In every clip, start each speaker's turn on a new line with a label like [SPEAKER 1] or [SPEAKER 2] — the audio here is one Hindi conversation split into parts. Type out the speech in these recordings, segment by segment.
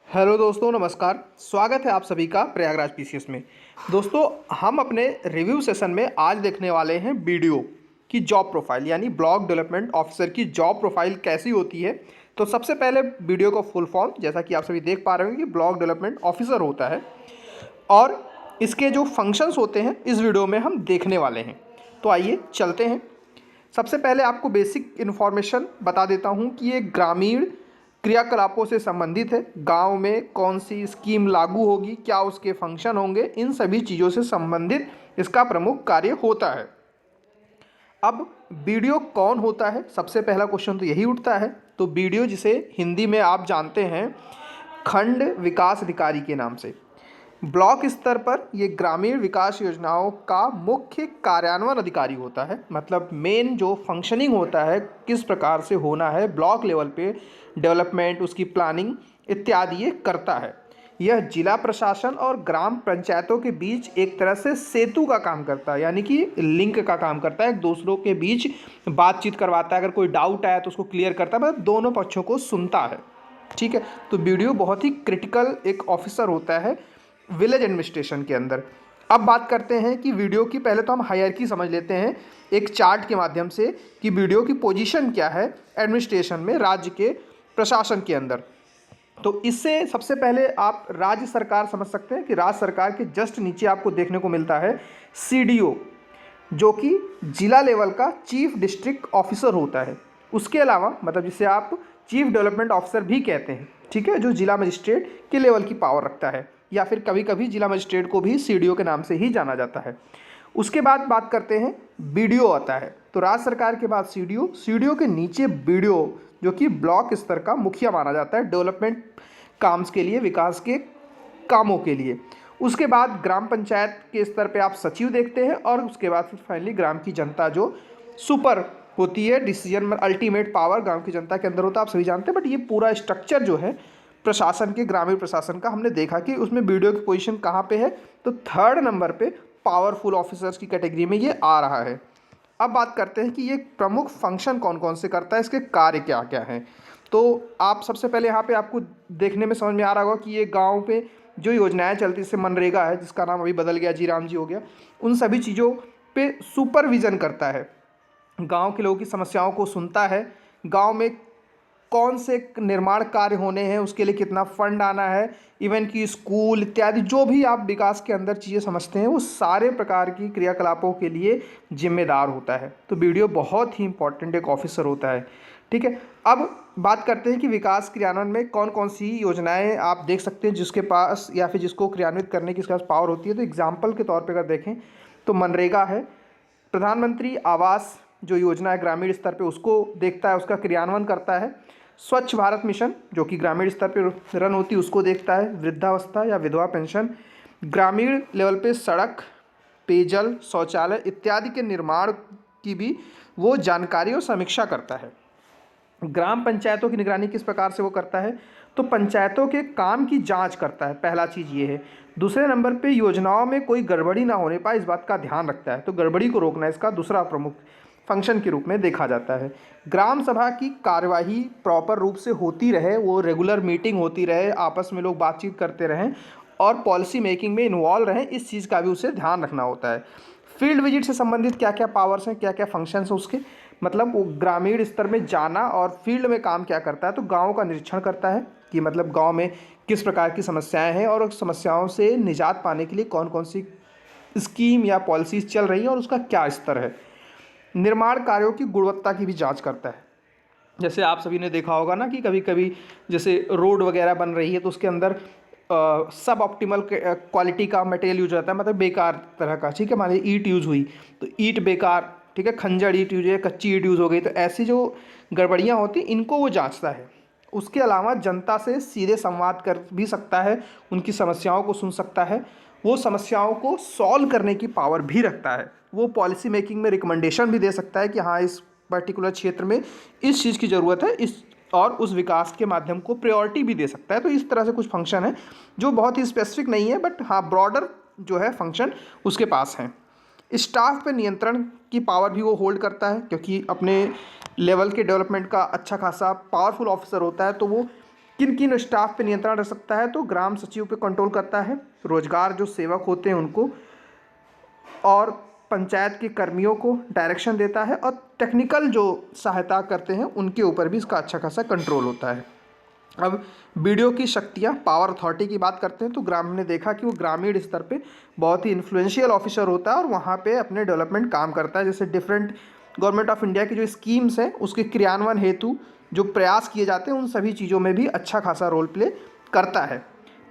[SPEAKER 1] हेलो दोस्तों, नमस्कार। स्वागत है आप सभी का प्रयागराज पीसीएस में। दोस्तों, हम अपने रिव्यू सेशन में आज देखने वाले हैं बीडीओ की जॉब प्रोफाइल, यानी ब्लॉक डेवलपमेंट ऑफिसर की जॉब प्रोफाइल कैसी होती है। तो सबसे पहले बीडीओ का फुल फॉर्म, जैसा कि आप सभी देख पा रहे हैं, कि ब्लॉक डेवलपमेंट ऑफिसर होता है और इसके जो फंक्शंस होते हैं इस वीडियो में हम देखने वाले हैं। तो आइए चलते हैं। सबसे पहले आपको बेसिक इन्फॉर्मेशन बता देता हूं कि ये ग्रामीण क्रियाकलापों से संबंधित है। गांव में कौन सी स्कीम लागू होगी, क्या उसके फंक्शन होंगे, इन सभी चीज़ों से संबंधित इसका प्रमुख कार्य होता है। अब बीडीओ कौन होता है, सबसे पहला क्वेश्चन तो यही उठता है। तो बीडीओ, जिसे हिंदी में आप जानते हैं खंड विकास अधिकारी के नाम से, ब्लॉक स्तर पर ये ग्रामीण विकास योजनाओं का मुख्य कार्यान्वयन अधिकारी होता है। मतलब मेन जो फंक्शनिंग होता है, किस प्रकार से होना है ब्लॉक लेवल पे डेवलपमेंट, उसकी प्लानिंग इत्यादि ये करता है। यह जिला प्रशासन और ग्राम पंचायतों के बीच एक तरह से सेतु का काम करता है, यानी कि लिंक का काम करता है, एक दूसरों के बीच बातचीत करवाता है। अगर कोई डाउट आया तो उसको क्लियर करता है, मतलब दोनों पक्षों को सुनता है। ठीक है, तो बीडीओ बहुत ही क्रिटिकल एक ऑफिसर होता है विलेज एडमिनिस्ट्रेशन के अंदर। अब बात करते हैं कि वीडियो की, पहले तो हम हायरार्की समझ लेते हैं एक चार्ट के माध्यम से कि वीडियो की पोजीशन क्या है एडमिनिस्ट्रेशन में, राज्य के प्रशासन के अंदर। तो इससे सबसे पहले आप राज्य सरकार समझ सकते हैं कि राज्य सरकार के जस्ट नीचे आपको देखने को मिलता है सीडीओ, जो कि जिला लेवल का चीफ डिस्ट्रिक्ट ऑफिसर होता है। उसके अलावा, मतलब जिसे आप चीफ डेवलपमेंट ऑफिसर भी कहते हैं, ठीक है, जो जिला मजिस्ट्रेट के लेवल की पावर रखता है, या फिर कभी कभी जिला मजिस्ट्रेट को भी सीडीओ के नाम से ही जाना जाता है। उसके बाद बात करते हैं बीडीओ आता है। तो राज्य सरकार के बाद सीडीओ, सीडीओ के नीचे बीडीओ, जो कि ब्लॉक स्तर का मुखिया माना जाता है डेवलपमेंट काम्स के लिए, विकास के कामों के लिए। उसके बाद ग्राम पंचायत के स्तर पे आप सचिव देखते हैं, और उसके बाद फिर फाइनली ग्राम की जनता जो सुपर होती है, डिसीजन में अल्टीमेट पावर गांव की जनता के अंदर होता है, आप सभी जानते हैं। बट ये पूरा स्ट्रक्चर जो है प्रशासन के, ग्रामीण प्रशासन का, हमने देखा कि उसमें बीडीओ की पोजीशन कहाँ पे है, तो थर्ड नंबर पे पावरफुल ऑफिसर्स की कैटेगरी में ये आ रहा है। अब बात करते हैं कि ये प्रमुख फंक्शन कौन कौन से करता है, इसके कार्य क्या क्या हैं। तो आप सबसे पहले यहाँ पे आपको देखने में समझ में आ रहा होगा कि ये गांव पे जो योजनाएं चलती, जैसे मनरेगा है, जिसका नाम अभी बदल गया, जी राम जी हो गया, उन सभी चीज़ों पे सुपरविजन करता है, गांव के लोगों की समस्याओं को सुनता है, गांव में कौन से निर्माण कार्य होने हैं, उसके लिए कितना फंड आना है, इवन कि स्कूल इत्यादि जो भी आप विकास के अंदर चीज़ें समझते हैं, वो सारे प्रकार की क्रियाकलापों के लिए जिम्मेदार होता है। तो बीडीओ बहुत ही इंपॉर्टेंट एक ऑफिसर होता है। ठीक है, अब बात करते हैं कि विकास क्रियान्वयन में कौन कौन सी योजनाएं आप देख सकते हैं जिसके पास, या फिर जिसको क्रियान्वित करने की इसके पास पावर होती है। तो एग्जाम्पल के तौर पर अगर देखें तो मनरेगा है, प्रधानमंत्री आवास जो योजना है ग्रामीण स्तर पे, उसको देखता है, उसका क्रियान्वयन करता है। स्वच्छ भारत मिशन जो कि ग्रामीण स्तर पे रन होती है, उसको देखता है। वृद्धावस्था या विधवा पेंशन, ग्रामीण लेवल पे सड़क, पेयजल, शौचालय इत्यादि के निर्माण की भी वो जानकारी और समीक्षा करता है। ग्राम पंचायतों की निगरानी किस प्रकार से वो करता है, तो पंचायतों के काम की जांच करता है, पहला चीज़ ये है। दूसरे नंबर पे योजनाओं में कोई गड़बड़ी ना होने पाए, इस बात का ध्यान रखता है। तो गड़बड़ी को रोकना इसका दूसरा प्रमुख फंक्शन के रूप में देखा जाता है। ग्राम सभा की कार्यवाही प्रॉपर रूप से होती रहे, वो रेगुलर मीटिंग होती रहे, आपस में लोग बातचीत करते रहें और पॉलिसी मेकिंग में इन्वॉल्व रहें, इस चीज़ का भी उसे ध्यान रखना होता है। फील्ड विजिट से संबंधित क्या क्या पावर्स हैं, क्या क्या फंक्शंस हैं उसके, मतलब वो ग्रामीण स्तर में जाना और फील्ड में काम क्या करता है, तो गाँव का निरीक्षण करता है कि मतलब गाँव में किस प्रकार की समस्याएं हैं और समस्याओं से निजात पाने के लिए कौन कौन सी स्कीम या पॉलिसीज़ चल रही हैं और उसका क्या स्तर है। निर्माण कार्यों की गुणवत्ता की भी जांच करता है। जैसे आप सभी ने देखा होगा ना कि कभी कभी जैसे रोड वगैरह बन रही है तो उसके अंदर सब ऑप्टिमल क्वालिटी का मटेरियल यूज होता है, मतलब बेकार तरह का। ठीक है, मान लीजिए ईंट यूज़ हुई तो ईंट बेकार, ठीक है, खंजर ईंट यूज है, कच्ची ईंट यूज़ हो गई, तो ऐसी जो गड़बड़ियाँ होती इनको वो जांचता है। उसके अलावा जनता से सीधे संवाद कर भी सकता है, उनकी समस्याओं को सुन सकता है, वो समस्याओं को सॉल्व करने की पावर भी रखता है। वो पॉलिसी मेकिंग में रिकमेंडेशन भी दे सकता है कि हाँ, इस पर्टिकुलर क्षेत्र में इस चीज़ की ज़रूरत है, इस और उस विकास के माध्यम को प्रायोरिटी भी दे सकता है। तो इस तरह से कुछ फंक्शन है जो बहुत ही स्पेसिफिक नहीं है, बट हाँ ब्रॉडर जो है फंक्शन उसके पास हैं। स्टाफ पे नियंत्रण की पावर भी वो होल्ड करता है, क्योंकि अपने लेवल के डेवलपमेंट का अच्छा खासा पावरफुल ऑफिसर होता है, तो वो किन किन स्टाफ पे नियंत्रण रख सकता है, तो ग्राम सचिव पे कंट्रोल करता है, रोजगार जो सेवक होते हैं उनको, और पंचायत के कर्मियों को डायरेक्शन देता है, और टेक्निकल जो सहायता करते हैं उनके ऊपर भी इसका अच्छा खासा कंट्रोल होता है। अब बीडीओ की शक्तियाँ, पावर अथॉरिटी की बात करते हैं तो हमने देखा कि वो ग्रामीण स्तर पे बहुत ही इन्फ्लुएंशियल ऑफिसर होता है और वहाँ पे अपने डेवलपमेंट काम करता है। जैसे डिफरेंट गवर्नमेंट ऑफ इंडिया की जो स्कीम्स हैं उसके क्रियान्वयन हेतु जो प्रयास किए जाते हैं उन सभी चीज़ों में भी अच्छा खासा रोल प्ले करता है।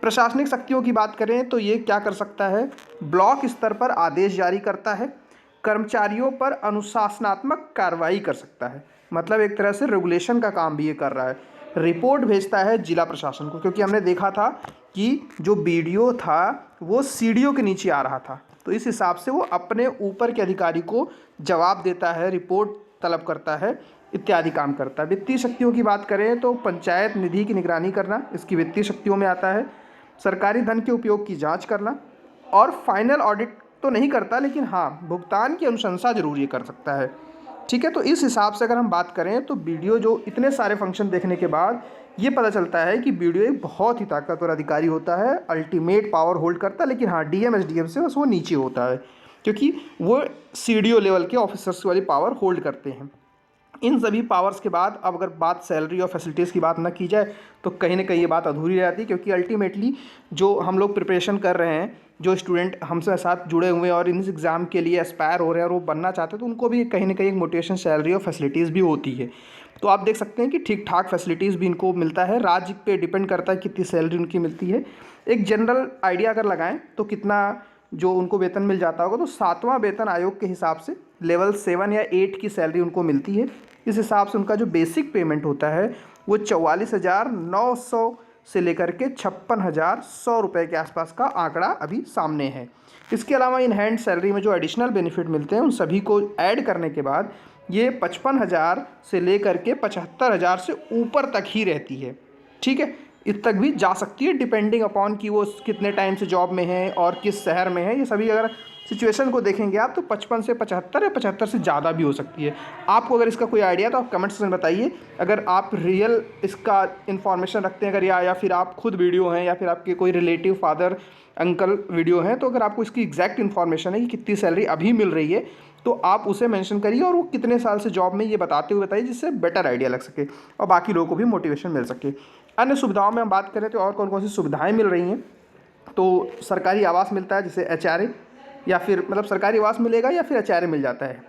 [SPEAKER 1] प्रशासनिक शक्तियों की बात करें तो ये क्या कर सकता है, ब्लॉक स्तर पर आदेश जारी करता है, कर्मचारियों पर अनुशासनात्मक कार्रवाई कर सकता है, मतलब एक तरह से रेगुलेशन का काम भी ये कर रहा है, रिपोर्ट भेजता है जिला प्रशासन को, क्योंकि हमने देखा था कि जो बीडीओ था वो सीडीओ के नीचे आ रहा था, तो इस हिसाब से वो अपने ऊपर के अधिकारी को जवाब देता है, रिपोर्ट तलब करता है, इत्यादि काम करता है। वित्तीय शक्तियों की बात करें तो पंचायत निधि की निगरानी करना इसकी वित्तीय शक्तियों में आता है, सरकारी धन के उपयोग की जांच करना, और फाइनल ऑडिट तो नहीं करता लेकिन हाँ भुगतान की अनुशंसा जरूर ये कर सकता है। ठीक है, तो इस हिसाब से अगर हम बात करें तो बीडीओ जो इतने सारे फंक्शन देखने के बाद ये पता चलता है कि बीडीओ एक बहुत ही ताकतवर अधिकारी होता है, अल्टीमेट पावर होल्ड करता है, लेकिन हाँ डीएम एसडीएम से बस वो नीचे होता है क्योंकि वो सीडीओ लेवल के ऑफिसर्स वाली पावर होल्ड करते हैं। इन सभी पावर्स के बाद अब अगर बात सैलरी और फैसिलिटीज़ की बात ना की जाए तो कहीं ना कहीं ये बात अधूरी रहती है, क्योंकि अल्टीमेटली जो हम लोग प्रिपरेशन कर रहे हैं, जो स्टूडेंट हमसे साथ जुड़े हुए हैं और इन एग्ज़ाम के लिए एस्पायर हो रहे हैं और वो बनना चाहते हैं, तो उनको भी कहीं ना कहीं एक मोटिवेशन सैलरी और फैसिलिटीज़ भी होती है। तो आप देख सकते हैं कि ठीक ठाक फैसिलिटीज़ भी इनको मिलता है, राज्य पे डिपेंड करता है कितनी सैलरी उनकी मिलती है। एक जनरल आइडिया अगर लगाएं तो कितना जो उनको वेतन मिल जाता होगा, तो 7वां वेतन आयोग के हिसाब से लेवल 7 या 8 की सैलरी उनको मिलती है। इस हिसाब से उनका जो बेसिक पेमेंट होता है वो 44,900 से लेकर के 56,100 रुपये के आसपास का आंकड़ा अभी सामने है। इसके अलावा इन हैंड सैलरी में जो एडिशनल बेनिफिट मिलते हैं उन सभी को ऐड करने के बाद ये 55,000 से लेकर के 75,000 से ऊपर तक ही रहती है। ठीक है, इस तक भी जा सकती है डिपेंडिंग अपॉन कि वो कितने टाइम से जॉब में है और किस शहर में है। ये सभी अगर सिचुएशन को देखेंगे आप तो 55 से 75 या 75 से ज़्यादा भी हो सकती है। आपको अगर इसका कोई आइडिया तो आप कमेंट सेक्शन में बताइए। अगर आप रियल इसका इन्फॉर्मेशन रखते हैं, अगर या फिर आप खुद वीडियो हैं या फिर आपके कोई रिलेटिव फादर अंकल वीडियो हैं, तो अगर आपको इसकी एग्जैक्ट इन्फॉर्मेशन है कि कितनी सैलरी अभी मिल रही है तो आप उसे मेंशन करिए और वो कितने साल से जॉब में ये बताते हुए बताइए, जिससे बेटर आइडिया लग सके और बाकी लोगों को भी मोटिवेशन मिल सके। अन्य सुविधाओं में हम बात करें तो और कौन कौन सी सुविधाएं मिल रही हैं, तो सरकारी आवास मिलता है जिसे एचआरए, या फिर मतलब सरकारी आवास मिलेगा या फिर एचआरए मिल जाता है।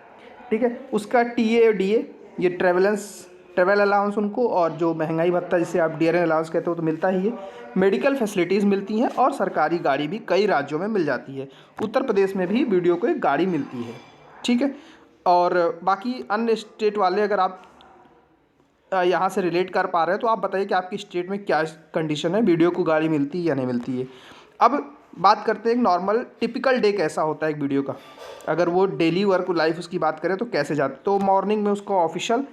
[SPEAKER 1] ठीक है, उसका टीए और डीए ये ट्रेवल अलाउंस उनको, और जो महंगाई भत्ता जिसे आप डीआरएन अलाउंस कहते हो तो मिलता ही है। मेडिकल फैसिलिटीज़ मिलती हैं और सरकारी गाड़ी भी कई राज्यों में मिल जाती है। उत्तर प्रदेश में भी बीडीओ को एक गाड़ी मिलती है। ठीक है, और बाकी अन्य स्टेट वाले अगर आप यहाँ से रिलेट कर पा रहे हैं तो आप बताइए कि आपकी स्टेट में क्या कंडीशन है, बीडीओ को गाड़ी मिलती है या नहीं मिलती है। अब बात करते हैं एक नॉर्मल टिपिकल डे कैसा होता है एक बीडीओ का। अगर वो डेली वर्क लाइफ उसकी बात करें तो कैसे जाते, तो मॉर्निंग में उसका ऑफिशियल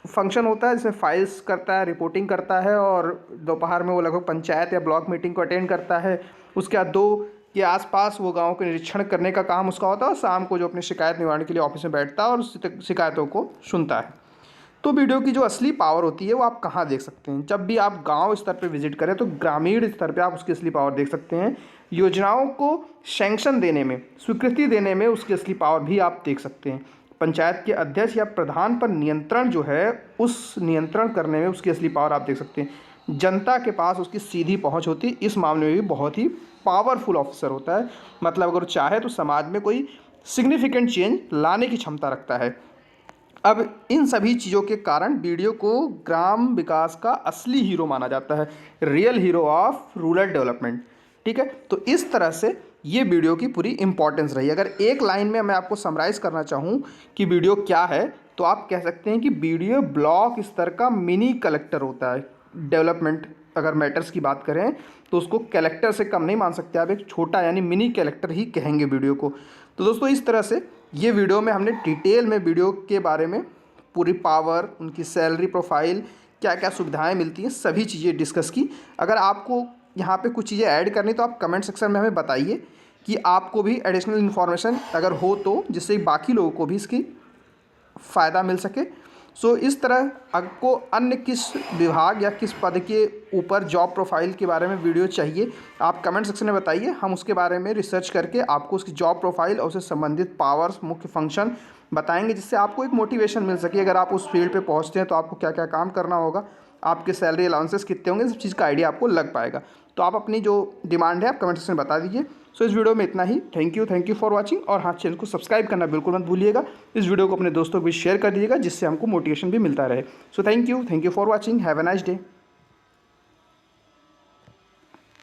[SPEAKER 1] फंक्शन होता है जिसमें फाइल्स करता है, रिपोर्टिंग करता है, और दोपहर में वो लगभग पंचायत या ब्लॉक मीटिंग को अटेंड करता है। उसके बाद 2 के आसपास वो गाँव के निरीक्षण करने का काम उसका होता है, और शाम को जो अपनी शिकायत निवारण के लिए ऑफिस में बैठता है और शिकायतों को सुनता है। तो वीडियो की जो असली पावर होती है वो आप कहाँ देख सकते हैं, जब भी आप गांव स्तर पर विजिट करें तो ग्रामीण स्तर पे आप उसकी असली पावर देख सकते हैं। योजनाओं को सैंक्शन देने में, स्वीकृति देने में उसकी असली पावर भी आप देख सकते हैं। पंचायत के अध्यक्ष या प्रधान पर नियंत्रण जो है उस नियंत्रण करने में उसकी असली पावर आप देख सकते हैं। जनता के पास उसकी सीधी पहुँच होती है, इस मामले में भी बहुत ही पावरफुल ऑफिसर होता है। मतलब अगर चाहे तो समाज में कोई सिग्निफिकेंट चेंज लाने की क्षमता रखता है। अब इन सभी चीज़ों के कारण बीडीओ को ग्राम विकास का असली हीरो माना जाता है, real hero of rural development. ठीक है, तो इस तरह से ये बीडीओ की पूरी इंपॉर्टेंस रही। अगर एक लाइन में मैं आपको समराइज़ करना चाहूँ कि बीडीओ क्या है, तो आप कह सकते हैं कि बीडीओ ब्लॉक स्तर का मिनी कलेक्टर होता है। डेवलपमेंट अगर मैटर्स की बात करें तो उसको कलेक्टर से कम नहीं मान सकते आप, एक छोटा यानी मिनी कलेक्टर ही कहेंगे बीडीओ को। तो दोस्तों इस तरह से ये वीडियो में हमने डिटेल में बीडीओ के बारे में पूरी पावर, उनकी सैलरी प्रोफाइल, क्या क्या सुविधाएं मिलती हैं, सभी चीज़ें डिस्कस की। अगर आपको यहाँ पे कुछ चीज़ें ऐड करनी तो आप कमेंट सेक्शन में हमें बताइए कि आपको भी एडिशनल इन्फॉर्मेशन अगर हो तो, जिससे बाकी लोगों को भी इसकी फ़ायदा मिल सके। सो इस तरह आपको अन्य किस विभाग या किस पद के ऊपर जॉब प्रोफाइल के बारे में वीडियो चाहिए, आप कमेंट सेक्शन में बताइए। हम उसके बारे में रिसर्च करके आपको उसकी जॉब प्रोफाइल और उससे संबंधित पावर्स, मुख्य फंक्शन बताएंगे, जिससे आपको एक मोटिवेशन मिल सके। अगर आप उस फील्ड पे पहुंचते हैं तो आपको क्या क्या काम करना होगा, आपके सैलरी अलाउंसेस कितने होंगे, सब चीज़ का आइडिया आपको लग पाएगा। तो आप अपनी जो डिमांड है आप कमेंट सेक्शन में बता दीजिए। सो इस वीडियो में इतना ही। Thank you for watching. और हाँ, चैनल को सब्सक्राइब करना बिल्कुल मत भूलिएगा। इस वीडियो को अपने दोस्तों को भी शेयर कर दीजिएगा, जिससे हमको मोटिवेशन भी मिलता रहे। So thank you for watching. Have a nice day.